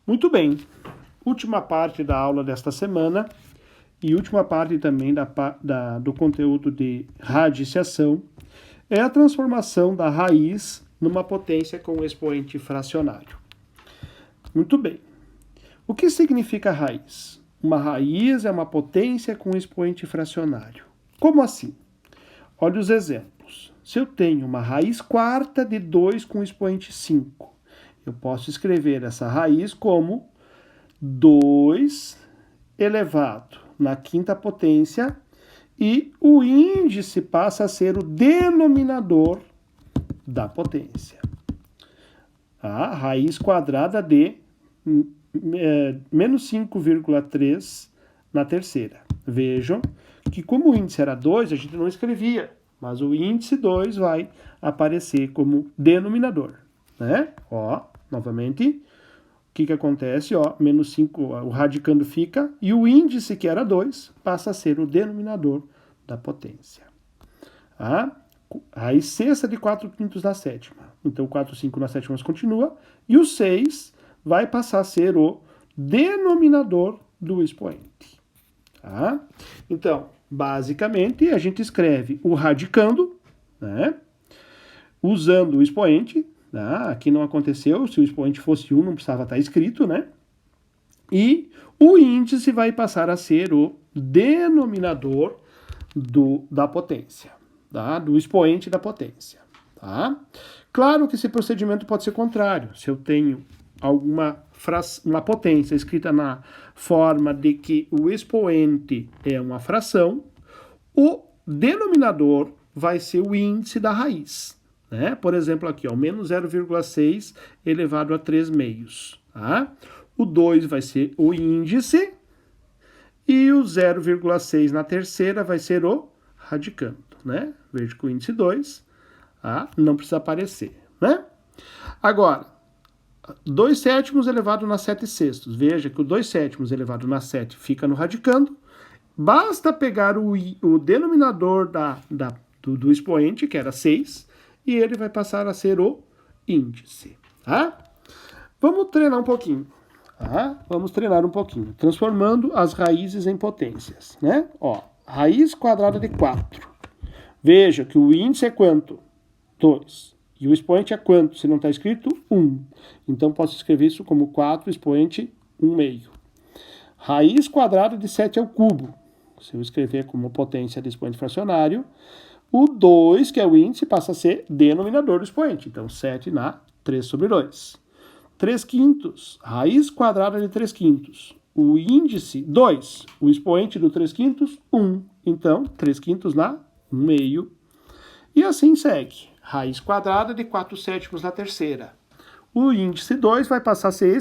Muito bem, última parte da aula desta semana e última parte também do conteúdo de radiciação é a transformação da raiz numa potência com expoente fracionário. Muito bem, o que significa raiz? Uma raiz é uma potência com expoente fracionário. Como assim? Olha os exemplos. Se eu tenho uma raiz quarta de 2 com expoente 5, eu posso escrever essa raiz como 2 elevado na quinta potência e o índice passa a ser o denominador da potência. A raiz quadrada de menos 5,3 na terceira. Vejam que como o índice era 2, a gente não escrevia, mas o índice 2 vai aparecer como denominador, né? Ó, novamente, o que acontece? Ó, menos 5, o radicando fica, e o índice, que era 2, passa a ser o denominador da potência. A raiz sexta de 4/5 na sétima. Então, 4/5 na sétima continua, e o 6 vai passar a ser o denominador do expoente. Tá? Então, basicamente, a gente escreve o radicando, né, usando o expoente. Tá? Aqui não aconteceu, se o expoente fosse 1, não precisava estar escrito, né? E o índice vai passar a ser o denominador da potência, tá? Do expoente da potência. Tá? Claro que esse procedimento pode ser contrário. Se eu tenho uma potência escrita na forma de que o expoente é uma fração, o denominador vai ser o índice da raiz. Né? Por exemplo, aqui, ó, menos 0,6 elevado a 3 meios. Tá? O 2 vai ser o índice e o 0,6 na terceira vai ser o radicando. Né? Veja que o índice 2 não precisa aparecer. Né? Agora, 2/7 elevado na 7/6. Veja que o 2/7 elevado na 7 fica no radicando. Basta pegar o denominador do expoente, que era 6, e ele vai passar a ser o índice. Tá? Vamos treinar um pouquinho. Tá? Vamos treinar um pouquinho. Transformando as raízes em potências. Né? Ó, raiz quadrada de 4. Veja que o índice é quanto? 2. E o expoente é quanto? Se não está escrito, 1. Então, posso escrever isso como 4, expoente 1 meio. Raiz quadrada de 7 ao cubo. Se eu escrever como potência de expoente fracionário, o 2, que é o índice, passa a ser denominador do expoente. Então, 7 na 3/2. 3/5. Raiz quadrada de 3/5. O índice, 2. O expoente do 3/5, 1. Então, 3/5 na 1 meio. E assim segue. Raiz quadrada de 4/7 na terceira. O índice 2 vai passar a ser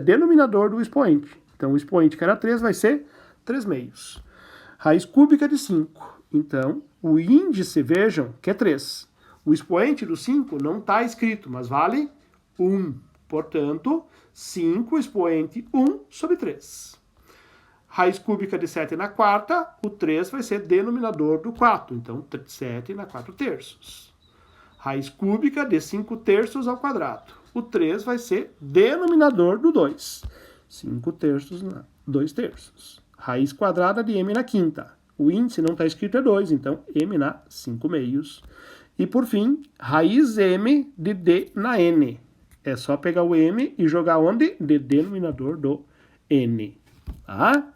denominador do expoente. Então, o expoente, que era 3, vai ser 3 meios. Raiz cúbica de 5. Então, o índice, vejam, que é 3. O expoente do 5 não está escrito, mas vale 1. Portanto, 5 expoente 1/3. Raiz cúbica de 7 na quarta, o 3 vai ser denominador do 4. Então, 7 na 4/3. Raiz cúbica de 5/3 ao quadrado. O 3 vai ser denominador do 2. 5/3 na 2/3. Raiz quadrada de m na quinta. O índice não está escrito, é 2, então m na 5 meios. E por fim, raiz m de d na n. É só pegar o m e jogar onde? De denominador do n. Tá?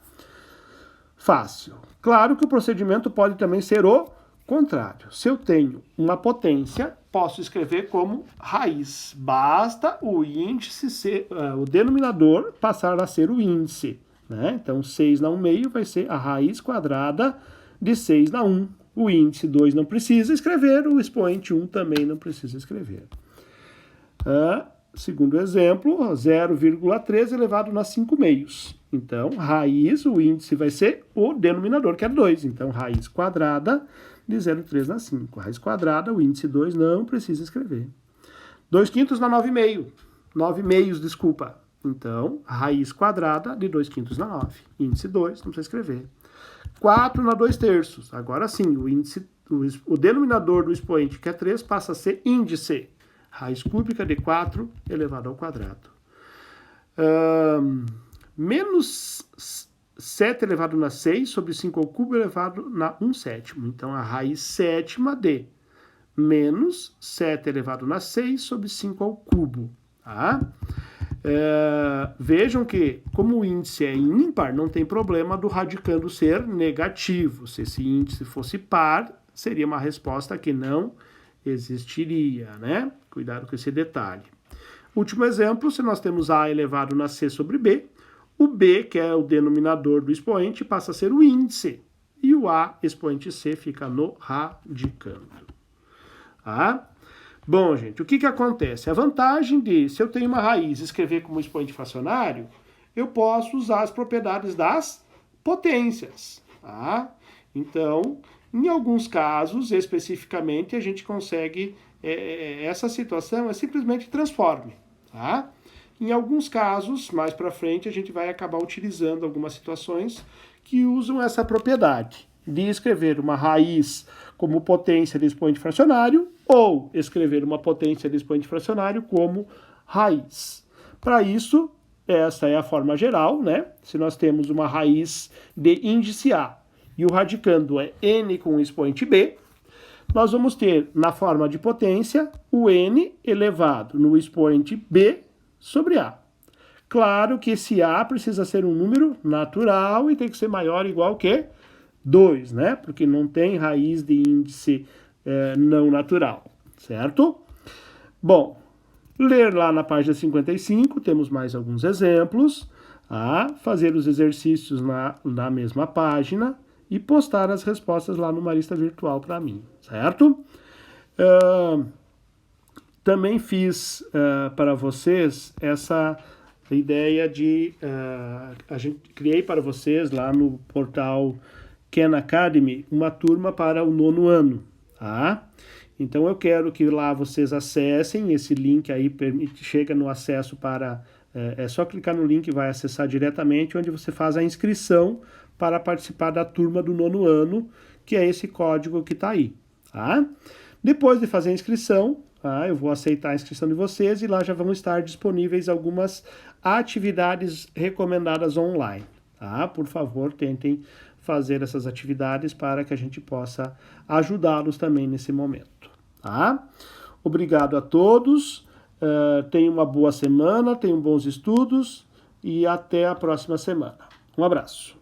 Fácil. Claro que o procedimento pode também ser o contrário. Se eu tenho uma potência, posso escrever como raiz. Basta o índice ser, o denominador passar a ser o índice. Né? Então, 6 na 1 meio vai ser a raiz quadrada de 6 na 1. O índice 2 não precisa escrever, o expoente 1 também não precisa escrever. Segundo exemplo, 0,3 elevado na 5 meios. Então, raiz, o índice vai ser o denominador, que é 2. Então, raiz quadrada de 0,3 na 5. Raiz quadrada, o índice 2 não precisa escrever. 2/5 na 9 meio. 9 meios, desculpa. Então, raiz quadrada de 2/5 na 9. Índice 2, não precisa escrever. 4 na 2/3. Agora sim, o denominador do expoente, que é 3, passa a ser índice. Raiz cúbica de 4 elevado ao quadrado. Menos 7 elevado na 6 sobre 5 ao cubo elevado na 1/7. Então, a raiz sétima de menos 7 elevado na 6 sobre 5 ao cubo. Tá? Vejam que, como o índice é ímpar, não tem problema do radicando ser negativo. Se esse índice fosse par, seria uma resposta que não existiria, né? Cuidado com esse detalhe. Último exemplo, se nós temos A elevado na C sobre B, o B, que é o denominador do expoente, passa a ser o índice. E o A, expoente C, fica no radicando. Tá? Bom, gente, o que acontece? A vantagem de, se eu tenho uma raiz e escrever como expoente fracionário, eu posso usar as propriedades das potências. Tá? Então, em alguns casos, especificamente, a gente consegue, essa situação é simplesmente transforme. Tá? Em alguns casos, mais para frente, a gente vai acabar utilizando algumas situações que usam essa propriedade de escrever uma raiz como potência de expoente fracionário ou escrever uma potência de expoente fracionário como raiz. Para isso, essa é a forma geral, né? Se nós temos uma raiz de índice A e o radicando é n com o expoente B, nós vamos ter na forma de potência o n elevado no expoente B sobre A. Claro que esse A precisa ser um número natural e tem que ser maior ou igual que 2, né? Porque não tem raiz de índice não natural, certo? Bom, ler lá na página 55, temos mais alguns exemplos, fazer os exercícios na mesma página e postar as respostas lá no Marista Virtual para mim, certo? Também fiz para vocês essa ideia de... criei para vocês lá no portal Khan Academy uma turma para o 9º ano. Tá? Então eu quero que lá vocês acessem, esse link aí chega no acesso para... é só clicar no link e vai acessar diretamente, onde você faz a inscrição para participar da turma do 9º ano, que é esse código que está aí. Tá? Depois de fazer a inscrição, eu vou aceitar a inscrição de vocês e lá já vão estar disponíveis algumas atividades recomendadas online. Tá? Por favor, tentem fazer essas atividades para que a gente possa ajudá-los também nesse momento. Tá? Obrigado a todos, tenham uma boa semana, tenham bons estudos e até a próxima semana. Um abraço.